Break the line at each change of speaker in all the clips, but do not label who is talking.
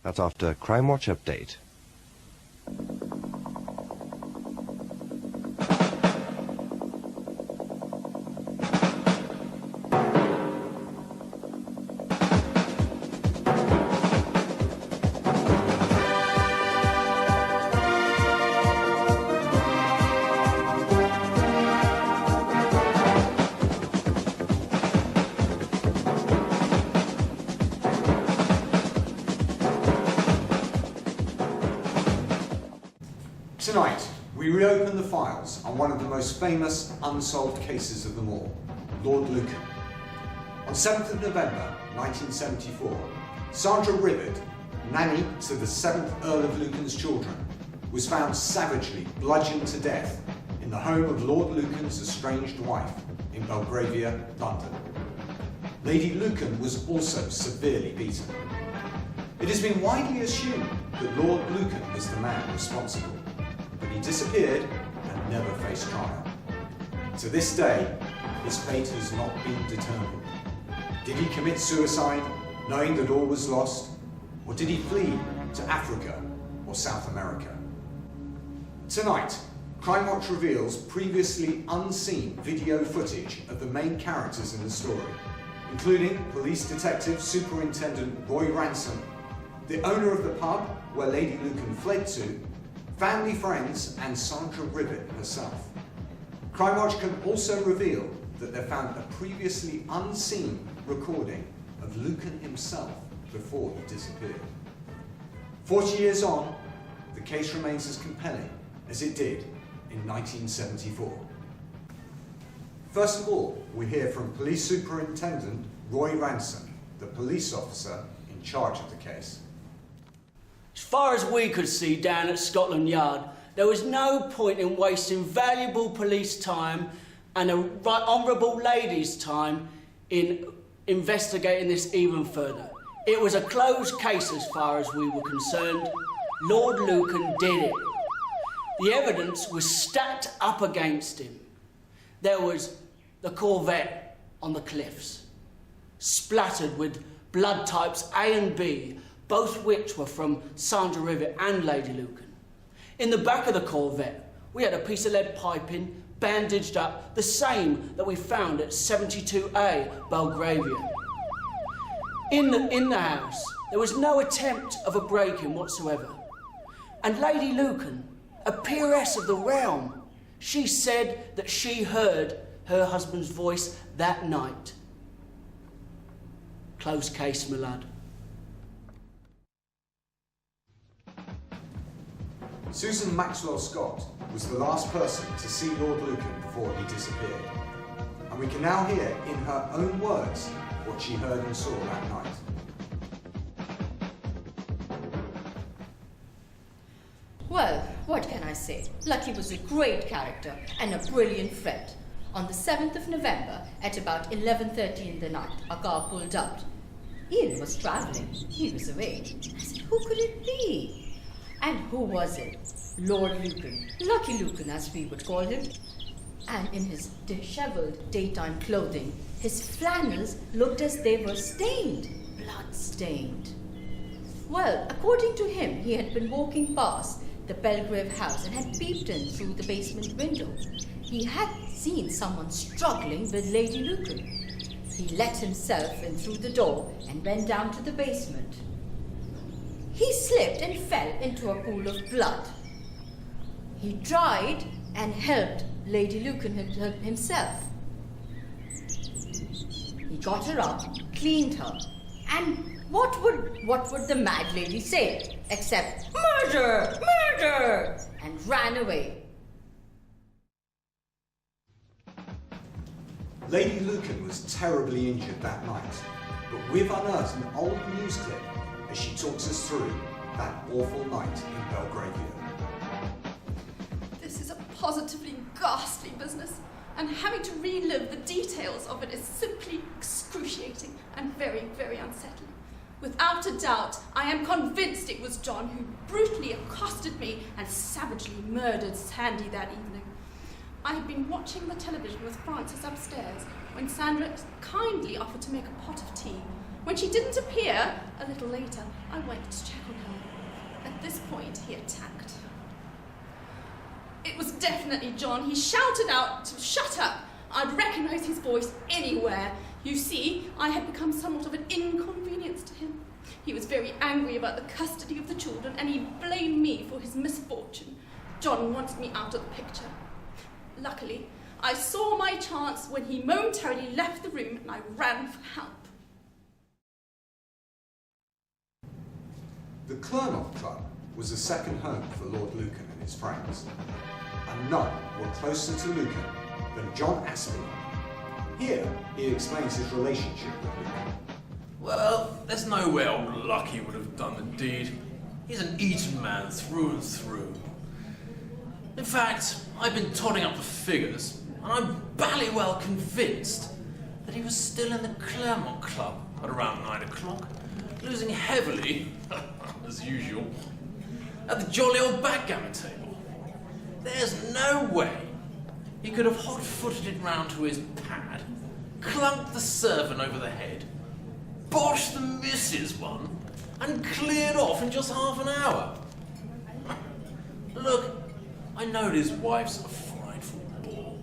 That's after Crimewatch Update.
Tonight, we reopen the files on one of the most famous unsolved cases of them all, Lord Lucan. On 7th of November 1974, Sandra Ribbett, nanny to the 7th Earl of Lucan's children, was found savagely bludgeoned to death in the home of Lord Lucan's estranged wife in Belgravia, London. Lady Lucan was also severely beaten. It has been widely assumed that Lord Lucan was the man responsible, but he disappeared and never faced trial. To this day, his fate has not been determined. Did he commit suicide, knowing that all was lost, or did he flee to Africa or South America? Tonight, Crimewatch reveals previously unseen video footage of the main characters in the story, including Police Detective Superintendent Roy Ransom, the owner of the pub where Lady Lucan fled to, family friends, and Sandra Ribbett herself. Crimewatch can also reveal that they found a previously unseen recording of Lucan himself before he disappeared. 40 years on, the case remains as compelling as it did in 1974. First of all, we hear from Police Superintendent Roy Ransom, the police officer in charge of the case.
As far as we could see down at Scotland Yard, there was no point in wasting valuable police time and a right honourable lady's time in investigating this even further. It was a closed case as far as we were concerned. Lord Lucan did it. The evidence was stacked up against him. There was the Corvette on the cliffs, splattered with blood types A and B, both which were from Sandra Ribbett and Lady Lucan. In the back of the Corvette, we had a piece of lead piping bandaged up, the same that we found at 72A Belgravia. In the house, there was no attempt of a break-in whatsoever. And Lady Lucan, a peeress of the realm, she said that she heard her husband's voice that night. Closed case, my lad.
Susan Maxwell Scott was the last person to see Lord Lucan before he disappeared. And we can now hear in her own words what she heard and saw that night.
Well, what can I say? Lucky was a great character and a brilliant friend. On the 7th of November, at about 11:30 in the night, a car pulled up. Ian was travelling. He was away. I said, who could it be? And who was it? Lord Lucan. Lucky Lucan, as we would call him. And in his dishevelled daytime clothing, his flannels looked as they were stained, blood-stained. Well, according to him, he had been walking past the Belgrave house and had peeped in through the basement window. He had seen someone struggling with Lady Lucan. He let himself in through the door and went down to the basement. He slipped and fell into a pool of blood. He tried and helped Lady Lucan himself. He got her up, cleaned her, and what would the mad lady say except murder, murder, and ran away.
Lady Lucan was terribly injured that night, but we've unearthed an old news clip as she talks us through that awful night in Belgravia.
This is a positively ghastly business, and having to relive the details of it is simply excruciating and very, very unsettling. Without a doubt, I am convinced it was John who brutally accosted me and savagely murdered Sandy that evening. I had been watching the television with Francis upstairs when Sandra kindly offered to make a pot of tea, When she didn't appear, a little later, I went to check on her. At this point, he attacked. It was definitely John. He shouted out to shut up. I'd recognise his voice anywhere. You see, I had become somewhat of an inconvenience to him. He was very angry about the custody of the children, and he blamed me for his misfortune. John wanted me out of the picture. Luckily, I saw my chance when he momentarily left the room, and I ran for help.
The Clermont Club was a second home for Lord Lucan and his friends, and none were closer to Lucan than John Aspinall. Here, he explains his relationship with Lucan.
Well, there's no way old Lucky would have done the deed. He's an Eton man through and through. In fact, I've been totting up the figures, and I'm bally well convinced that he was still in the Clermont Club at around 9 o'clock, losing heavily, as usual, at the jolly old backgammon table. There's no way he could have hot-footed it round to his pad, clunked the servant over the head, boshed the missus one, and cleared off in just half an hour. Look, I know his wife's a frightful bore,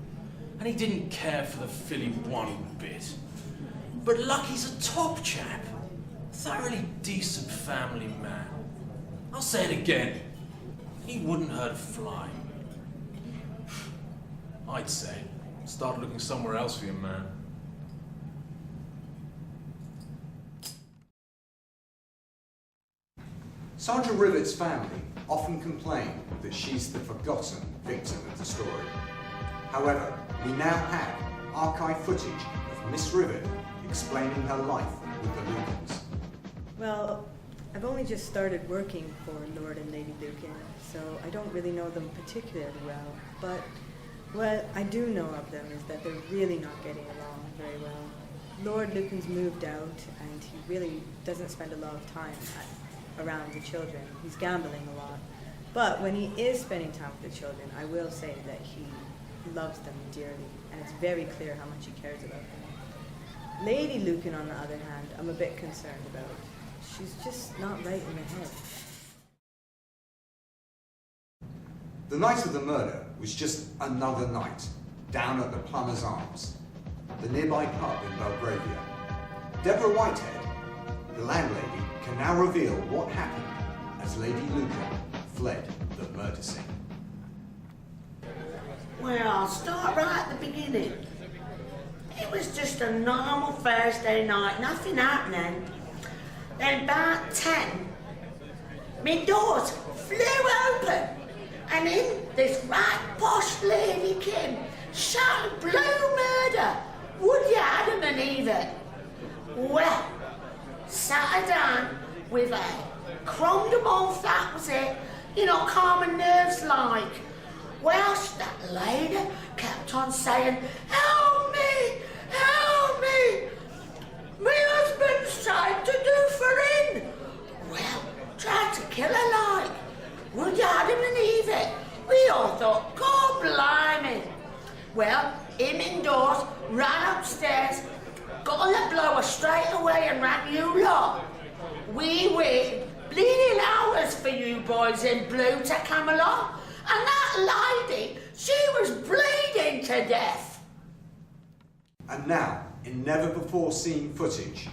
and he didn't care for the filly one bit. But Lucky's a top chap, thoroughly decent family man. I'll say it again, he wouldn't hurt a fly. I'd say, start looking somewhere else for your man.
Sandra Rivet's family often complain that she's the forgotten victim of the story. However, we now have archive footage of Miss Rivet explaining her life with the Lucans.
Well, I've only just started working for Lord and Lady Lucan, so I don't really know them particularly well, but what I do know of them is that they're really not getting along very well. Lord Lucan's moved out, and he really doesn't spend a lot of time around the children. He's gambling a lot. But when he is spending time with the children, I will say that he loves them dearly, and it's very clear how much he cares about them. Lady Lucan, on the other hand, I'm a bit concerned about. She's just not right in the head.
The night of the murder was just another night down at the Plumber's Arms, the nearby pub in Belgravia. Deborah Whitehead, the landlady, can now reveal what happened as Lady Lucan fled the murder scene.
Well, I'll start right at the beginning. It was just a normal Thursday night, nothing happening. Then about 10, my doors flew open, and in this right posh lady came, shouting blue murder, would you Adam and Eve? Well, sat her down with a crumbed them off, that was it, you know, calm and nerves like. Well, that lady kept on saying, help me, help me. My husband's trying to do for in. Well, tried to kill her like. Would you Adam and Eve it? We all thought, God blimey. Well, him indoors, ran upstairs, got on the blower straight away and rang you lot. We waited bleeding hours for you boys in blue to come along, and that lady, she was bleeding to death.
And now, in never-before-seen footage,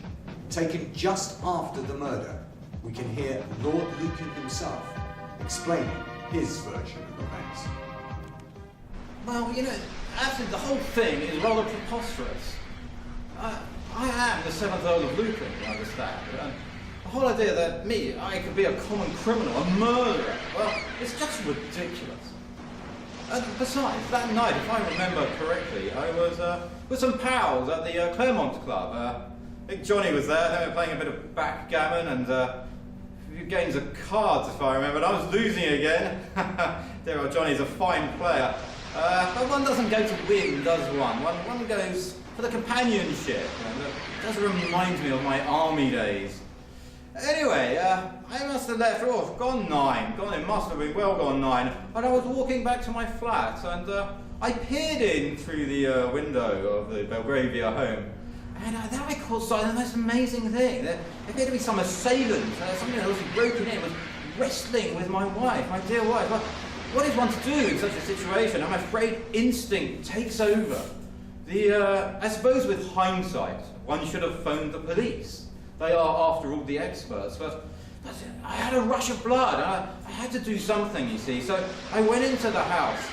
taken just after the murder, we can hear Lord Lucan himself explaining his version of events.
Well, you know, actually the whole thing is rather preposterous. I am the 7th Earl of Lucan, you understand, and the whole idea that I could be a common criminal, a murderer, well, it's just ridiculous. Besides, that night, if I remember correctly, I was with some pals at the Clermont Club. I think Johnny was there, they were playing a bit of backgammon and a few games of cards, if I remember, and I was losing again. Dear old Johnny's a fine player. But one doesn't go to win, does one? One goes for the companionship. It does remind me of my army days. Anyway, I must have left, gone 9. It must have been well gone 9. And I was walking back to my flat, and I peered in through the window of the Belgravia home. And then I caught sight of the most amazing thing. There appeared to be some assailant, somebody that was broken in, was wrestling with my wife, my dear wife. Well, what is one to do in such a situation? I'm afraid instinct takes over. I suppose with hindsight, one should have phoned the police. They are, after all, the experts. But I had a rush of blood. I had to do something, you see. So I went into the house.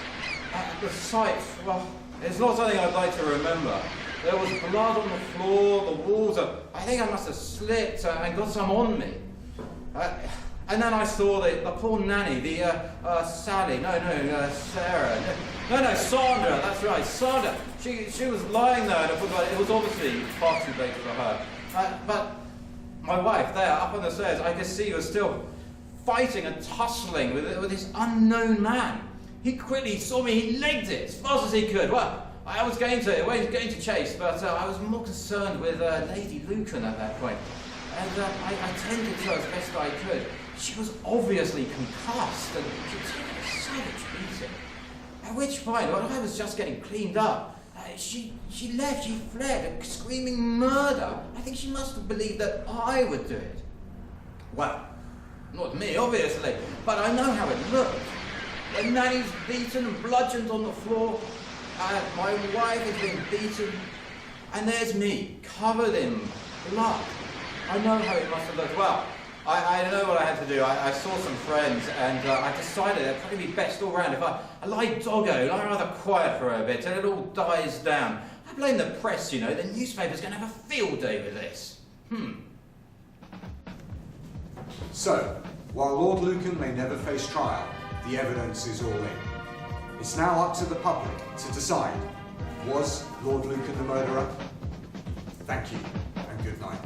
The sight, well, it's not something I'd like to remember. There was blood on the floor, the walls. I think I must have slipped and got some on me. And then I saw the poor nanny, Sally, Sarah, no, Sandra, that's right, Sandra. She was lying there, and it was obviously far too late for her. But my wife there, up on the stairs, I could see was still fighting and tussling with this unknown man. He quickly saw me, he legged it as fast as he could. Well, I was going to chase, but I was more concerned with Lady Lucan at that point. And I tended to her as best I could. She was obviously concussed and she was taking a savage beating. At which point, when I was just getting cleaned up, she left, she fled, screaming murder. I think she must have believed that I would do it. Well, not me, obviously, but I know how it looked. The nanny's beaten and bludgeoned on the floor. My wife has been beaten. And there's me, covered in blood. I know how it must have looked. Well, I know what I had to do. I saw some friends, and I decided it'd probably be best all round if I lie doggo, lie rather quiet for a bit, till it all dies down. I blame the press, you know. The newspaper's going to have a field day with this.
So, while Lord Lucan may never face trial, the evidence is all in. It's now up to the public to decide, was Lord Lucan the murderer? Thank you, and good night.